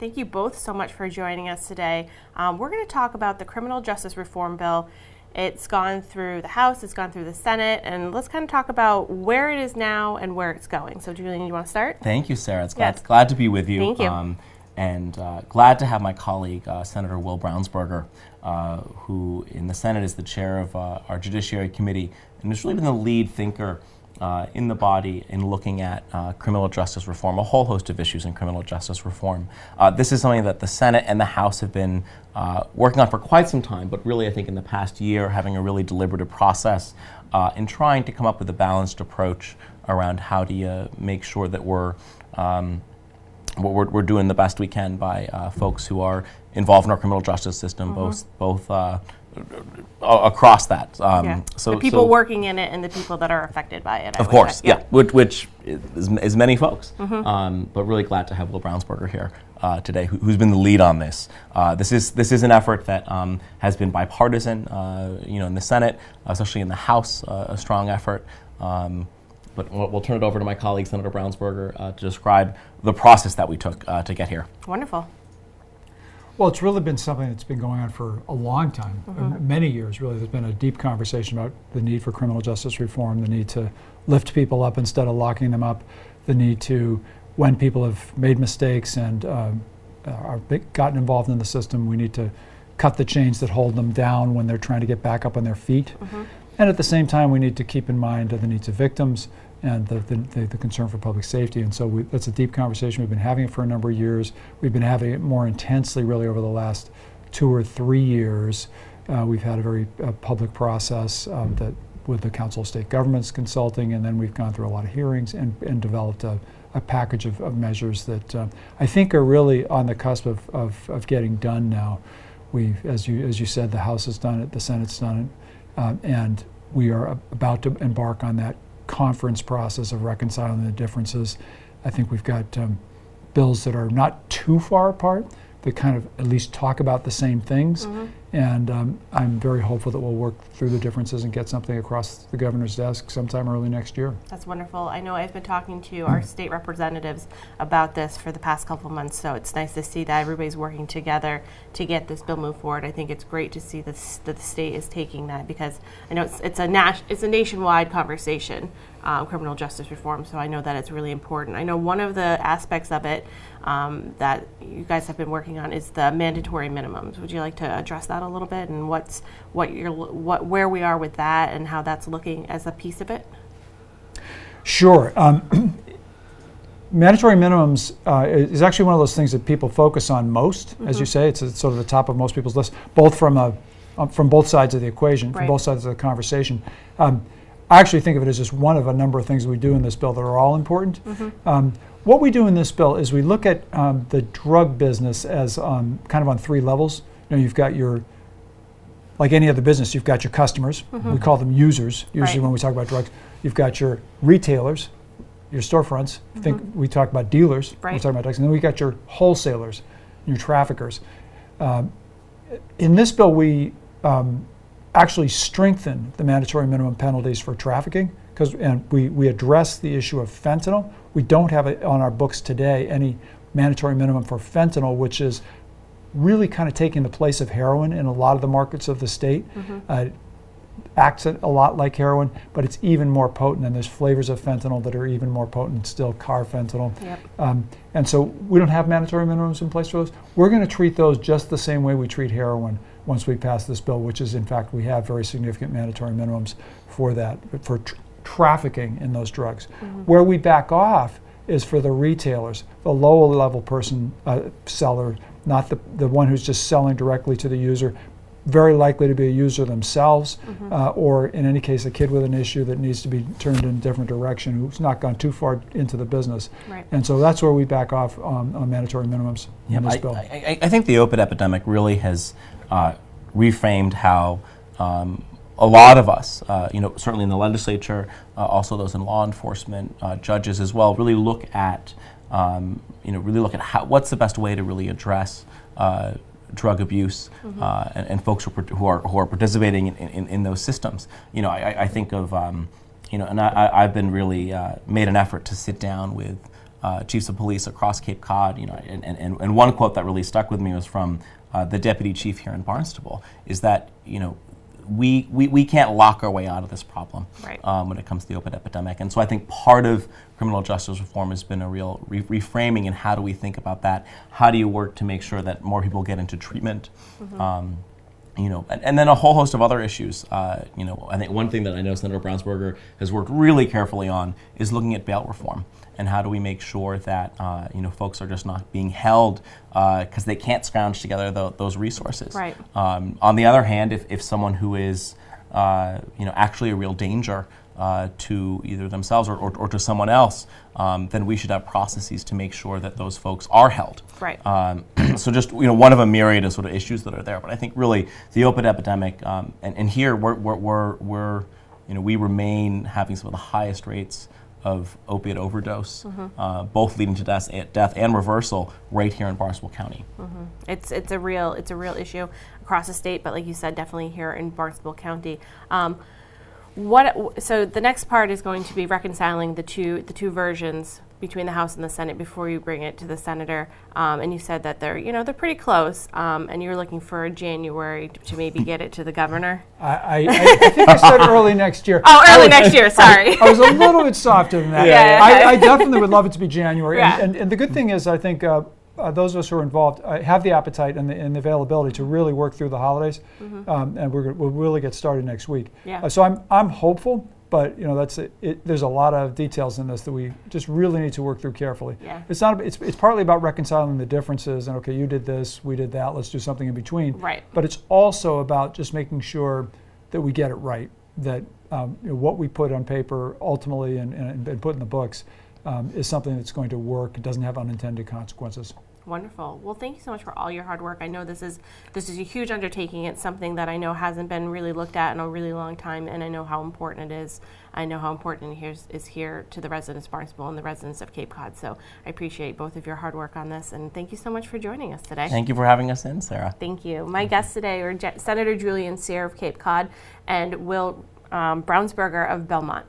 Thank you both so much for joining us today. We're going to talk about the Criminal Justice Reform Bill. It's gone through the House, it's gone through the Senate, and let's kind of talk about where it is now and where it's going. So Julian, you want to start? Thank you, Sarah. It's glad to be with you. Thank you. And glad to have my colleague, Senator Will Brownsberger, who in the Senate is the chair of our Judiciary Committee, and has really been the lead thinker in the body in looking at criminal justice reform, a whole host of issues in criminal justice reform. This is something that the Senate and the House have been working on for quite some time, but really I think in the past year having a really deliberative process in trying to come up with a balanced approach around how do you make sure that we're doing the best we can by folks who are involved in our criminal justice system, both across that. So the people working in it and the people that are affected by it. Of course, which is many folks. But really glad to have Will Brownsberger here today, who's been the lead on this. This is an effort that has been bipartisan, in the Senate, especially in the House, a strong effort. But we'll turn it over to my colleague, Senator Brownsberger, to describe the process that we took to get here. Wonderful. Well, it's really been something that's been going on for a long time, many years, really. There's been a deep conversation about the need for criminal justice reform, the need to lift people up instead of locking them up, the need to, when people have made mistakes and gotten involved in the system, we need to cut the chains that hold them down when they're trying to get back up on their feet. And at the same time, we need to keep in mind the needs of victims and the concern for public safety. And so that's a deep conversation. We've been having it for a number of years. We've been having it more intensely really over the last 2 or 3 years. We've had a very public process that with the Council of State Governments consulting, and then we've gone through a lot of hearings and developed a package of measures that I think are really on the cusp of getting done now. As you said, the House has done it, the Senate's done it, and we are about to embark on that conference process of reconciling the differences. I think we've got bills that are not too far apart that kind of at least talk about the same things. And I'm very hopeful that we'll work through the differences and get something across the governor's desk sometime early next year. That's wonderful. I know I've been talking to our state representatives about this for the past couple of months, so it's nice to see that everybody's working together to get this bill moved forward. I think it's great to see that the state is taking that, because I know it's a nationwide conversation, criminal justice reform, so I know that it's really important. I know one of the aspects of it that you guys have been working on is the mandatory minimums. Would you like to address that a little bit, and where we are with that and how that's looking as a piece of it? Sure. Mandatory minimums is actually one of those things that people focus on most, as you say. It's sort of the top of most people's list, both from both sides of the equation, from both sides of the conversation. I actually think of it as just one of a number of things we do in this bill that are all important. What we do in this bill is we look at the drug business as kind of on 3 levels. You've got like any other business, you've got your customers. We call them users, usually when we talk about drugs. You've got your retailers, your storefronts. We talk about dealers when we talk about drugs. And then we've got your wholesalers, your traffickers. In this bill, we actually strengthen the mandatory minimum penalties for trafficking, and we address the issue of fentanyl. We don't have it on our books today, any mandatory minimum for fentanyl, which is really kind of taking the place of heroin in a lot of the markets of the state. Acts a lot like heroin, but it's even more potent, and there's flavors of fentanyl that are even more potent, still carfentanil. And so we don't have mandatory minimums in place for those. We're going to treat those just the same way we treat heroin once we pass this bill, which is, in fact, we have very significant mandatory minimums for that, for trafficking in those drugs. Where we back off is for the retailers, the lower level person, seller, not the one who's just selling directly to the user, very likely to be a user themselves, or in any case, a kid with an issue that needs to be turned in a different direction, who's not gone too far into the business. And so that's where we back off on mandatory minimums in this bill. I think the opiate epidemic really has reframed how a lot of us, certainly in the legislature, also those in law enforcement, judges as well, really look at, what's the best way to really address drug abuse and folks who are participating in those systems. I think of, and I've been really made an effort to sit down with chiefs of police across Cape Cod, and one quote that really stuck with me was from the deputy chief here in Barnstable, is that, we can't lock our way out of this problem when it comes to the opioid epidemic. And so I think part of criminal justice reform has been a real reframing in how do we think about that? How do you work to make sure that more people get into treatment? And then a whole host of other issues. I think one thing that I know Senator Brownsberger has worked really carefully on is looking at bail reform. And how do we make sure that folks are just not being held because they can't scrounge together those resources. Right. On the other hand, if someone who is actually a real danger to either themselves or to someone else, then we should have processes to make sure that those folks are held. Right. So just one of a myriad of sort of issues that are there. But I think really the opioid epidemic, and here we remain having some of the highest rates of opiate overdose, both leading to death and reversal right here in Barnstable County. It's a real issue across the state, but like you said, definitely here in Barnstable County. So the next part is going to be reconciling the two versions between the House and the Senate before you bring it to the senator. And you said that they're pretty close, and you're looking for January to maybe get it to the governor. I think I said early next year. Oh, early next year. Sorry. I was a little bit softer than that. I definitely would love it to be January. Yeah. And the good thing is, I think those of us who are involved have the appetite and the availability to really work through the holidays, and we'll really get started next week. Yeah. So I'm hopeful. But that's it. There's a lot of details in this that we just really need to work through carefully. Yeah. It's partly about reconciling the differences and okay, you did this, we did that. Let's do something in between. Right. But it's also about just making sure that we get it right. That what we put on paper ultimately and put in the books is something that's going to work. It doesn't have unintended consequences. Wonderful. Well, thank you so much for all your hard work. I know this is a huge undertaking. It's something that I know hasn't been really looked at in a really long time, and I know how important it is. I know how important it is here to the residents of Barnstable and the residents of Cape Cod. So I appreciate both of your hard work on this, and thank you so much for joining us today. Thank you for having us in, Sarah. Thank you. My guests today are Senator Julian of Cape Cod and Will Brownsberger of Belmont.